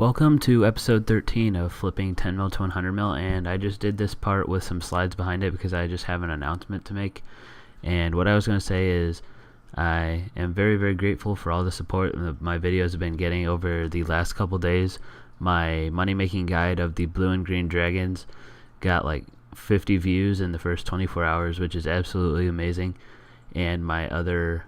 Welcome to episode 13 of flipping 10 mil to 100 mil, and I just did this part with some slides behind it because I just have an announcement to make. And what I was going to say is I am very grateful for all the support my videos have been getting over the last couple days. My money making guide of the blue and green dragons got like 50 views in the first 24 hours, which is absolutely amazing. And my other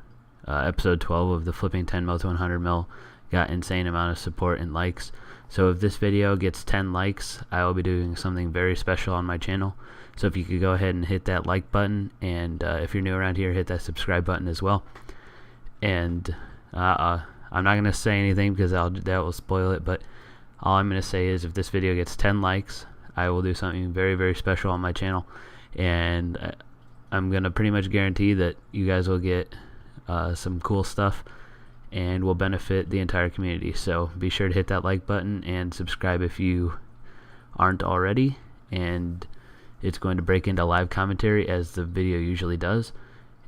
episode 12 of the flipping 10 mil to 100 mil got insane amount of support and likes. So if this video gets 10 likes, I will be doing something very special on my channel. So if you could go ahead and hit that like button, and if you're new around here, hit that subscribe button as well. And I'm not going to say anything because that will spoil it, but all I'm going to say is if this video gets 10 likes, I will do something very special on my channel. And I'm going to pretty much guarantee that you guys will get some cool stuff and will benefit the entire community. So be sure to hit that like button and subscribe if you aren't already, and it's going to break into live commentary as the video usually does.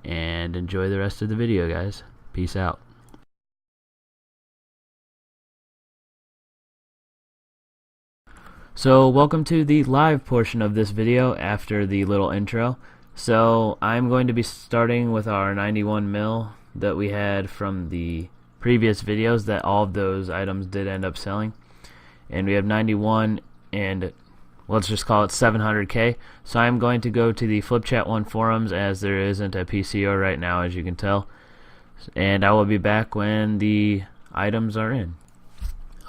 And enjoy the rest of the video, guys. Peace out. So welcome to the live portion of this video after the little intro. So I'm going to be starting with our 91 mil that we had from the previous videos that all of those items did end up selling, and we have 91 and let's just call it 700k. So I'm going to go to the Flip Chat 1 forums, as there isn't a PCO right now, as you can tell, and I will be back when the items are in.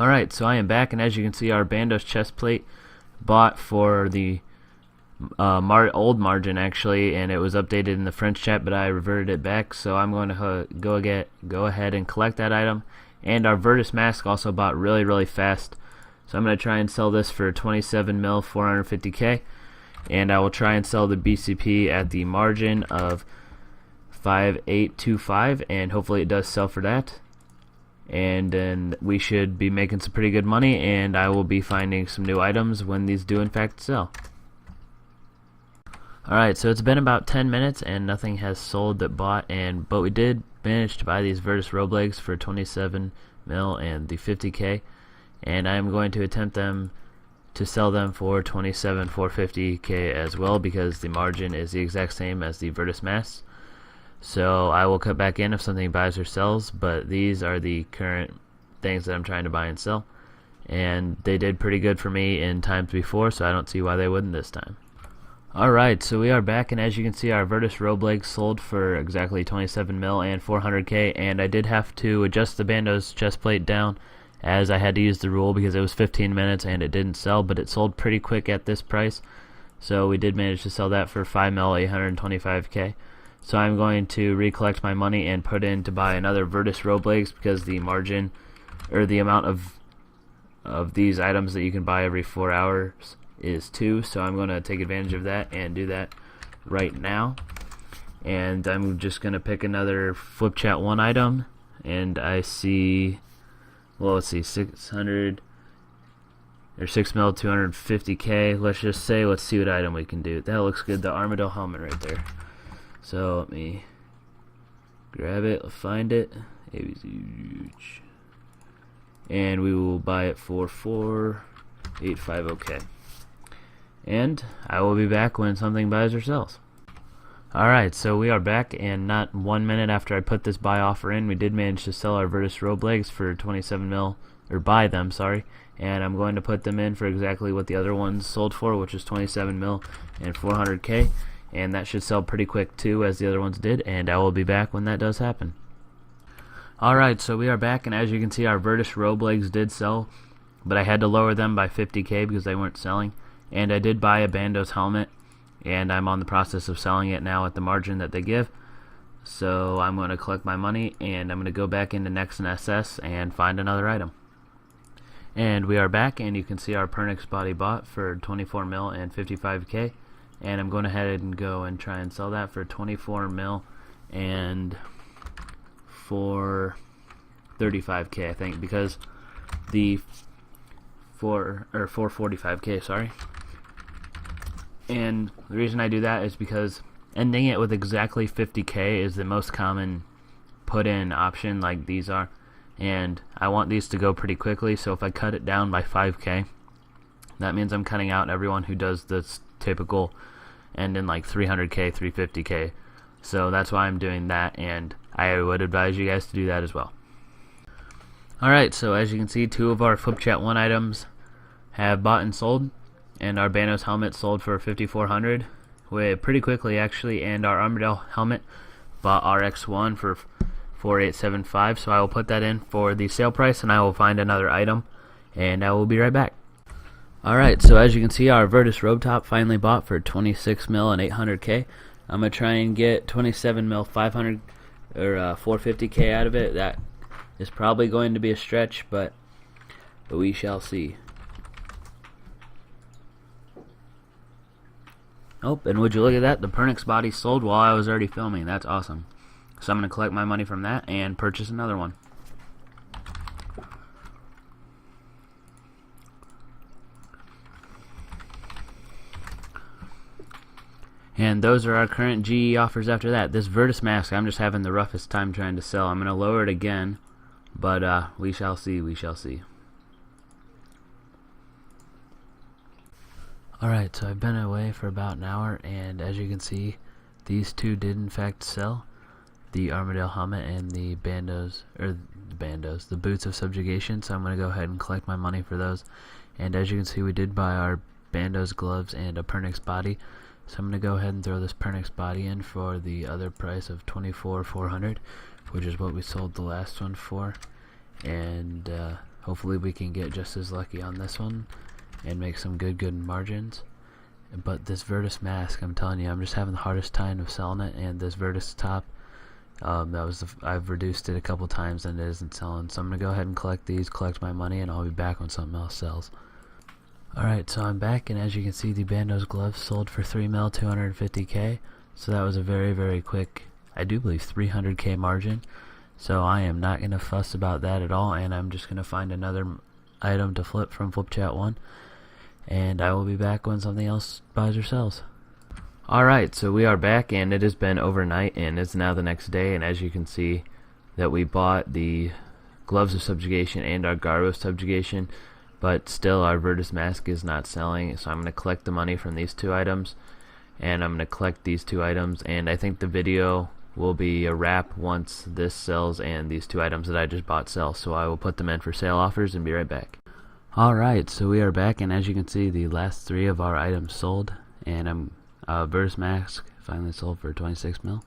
Alright, so I am back, and as you can see, our Bandos chest plate bought for the old margin actually, and it was updated in the French chat, but I reverted it back. So I'm going to go ahead and collect that item. And our Virtus mask also bought really fast, so I'm going to try and sell this for 27 mil 450k, and I will try and sell the BCP at the margin of 5825, and hopefully it does sell for that. And then we should be making some pretty good money, and I will be finding some new items when these do in fact sell. Alright, so it's been about 10 minutes and nothing has sold that bought, but we did manage to buy these Virtus Roblegs for 27 mil and the 50k, and I'm going to attempt to sell them for 27 450k as well, because the margin is the exact same as the Virtus masks. So I will cut back in if something buys or sells, but these are the current things that I'm trying to buy and sell, and they did pretty good for me in times before, so I don't see why they wouldn't this time. Alright, so we are back, and as you can see, our Virtus Roblegs sold for exactly 27 mil and 400k, and I did have to adjust the Bandos chest plate down, as I had to use the rule because it was 15 minutes and it didn't sell, but it sold pretty quick at this price. So we did manage to sell that for 5 mil 825k. So I'm going to recollect my money and put in to buy another Virtus Roblegs, because the margin, or the amount of these items that you can buy every 4 hours is 2, so I'm going to take advantage of that and do that right now. And I'm just going to pick another Flip Chat 1 item, and I see, well, let's see, 600 or 6 mil 250k. Let's see what item we can do. That looks good, the Armadillo helmet right there. So let me grab it, find it, and we will buy it for 4850k. And I will be back when something buys or sells. Alright, so we are back, and not 1 minute after I put this buy offer in, we did manage to sell our Virtus Roblegs for 27 mil, or buy them, sorry, and I'm going to put them in for exactly what the other ones sold for, which is 27 mil and 400k, and that should sell pretty quick too, as the other ones did, and I will be back when that does happen. Alright, so we are back, and as you can see, our Virtus Roblegs did sell, but I had to lower them by 50k because they weren't selling. And I did buy a Bandos helmet, and I'm on the process of selling it now at the margin that they give. So I'm going to collect my money, and I'm going to go back into Next and SS and find another item. And we are back, and you can see our Pernix body bought for 24 mil and 55k, and I'm going ahead and go and try and sell that for 24 mil and for 35k, I think, because the 445k, sorry. And the reason I do that is because ending it with exactly 50k is the most common put in option, like these are, and I want these to go pretty quickly, so if I cut it down by 5k, that means I'm cutting out everyone who does this typical end in like 300k, 350k. So that's why I'm doing that, and I would advise you guys to do that as well. Alright, so as you can see, 2 of our Flip Chat 1 items have bought and sold, and our Bandos helmet sold for 5,400 pretty quickly actually, and our Armadale helmet bought RX1 for 4,875. So I will put that in for the sale price, and I will find another item, and I will be right back. Alright, so as you can see, our Virtus Robe Top finally bought for 26 mil and 800k. I'm gonna try and get 27 mil 500 or 450k out of it. That is probably going to be a stretch, but we shall see. Oh, and would you look at that? The Pernix body sold while I was already filming. That's awesome. So I'm gonna collect my money from that and purchase another one. And those are our current GE offers after that. This Virtus mask, I'm just having the roughest time trying to sell. I'm going to lower it again, but we shall see, we shall see. Alright, so I've been away for about an hour, and as you can see, these two did in fact sell. The Armadale helmet and the the boots of subjugation, so I'm going to go ahead and collect my money for those. And as you can see, we did buy our Bandos gloves and a Pernix body. So I'm going to go ahead and throw this Pernix body in for the other price of 24,400, which is what we sold the last one for. And hopefully we can get just as lucky on this one and make some good margins. But this Virtus mask, I'm telling you, I'm just having the hardest time of selling it. And this Virtus top, I've reduced it a couple times and it isn't selling. So I'm going to go ahead and collect these, collect my money, and I'll be back when something else sells. Alright, so I'm back, and as you can see, the Bandos gloves sold for 3 mil 250k. So that was a very quick, I do believe 300k margin. So I am not going to fuss about that at all, and I'm just going to find another item to flip from Flip Chat 1. And I will be back when something else buys or sells. Alright, so we are back, and it has been overnight, and it's now the next day. And as you can see, that we bought the gloves of subjugation and our garb of subjugation. But still, our Virtus mask is not selling, so I'm going to collect the money from these 2 items, and I'm going to collect these 2 items, and I think the video will be a wrap once this sells and these 2 items that I just bought sell. So I will put them in for sale offers and be right back. Alright, so we are back, and as you can see, the last 3 of our items sold, and Virtus mask finally sold for 26 mil,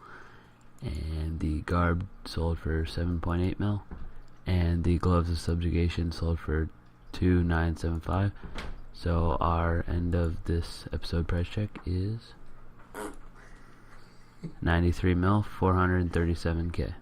and the garb sold for 7.8 mil, and the gloves of subjugation sold for 2,975. So our end of this episode price check is 93 mil 437k.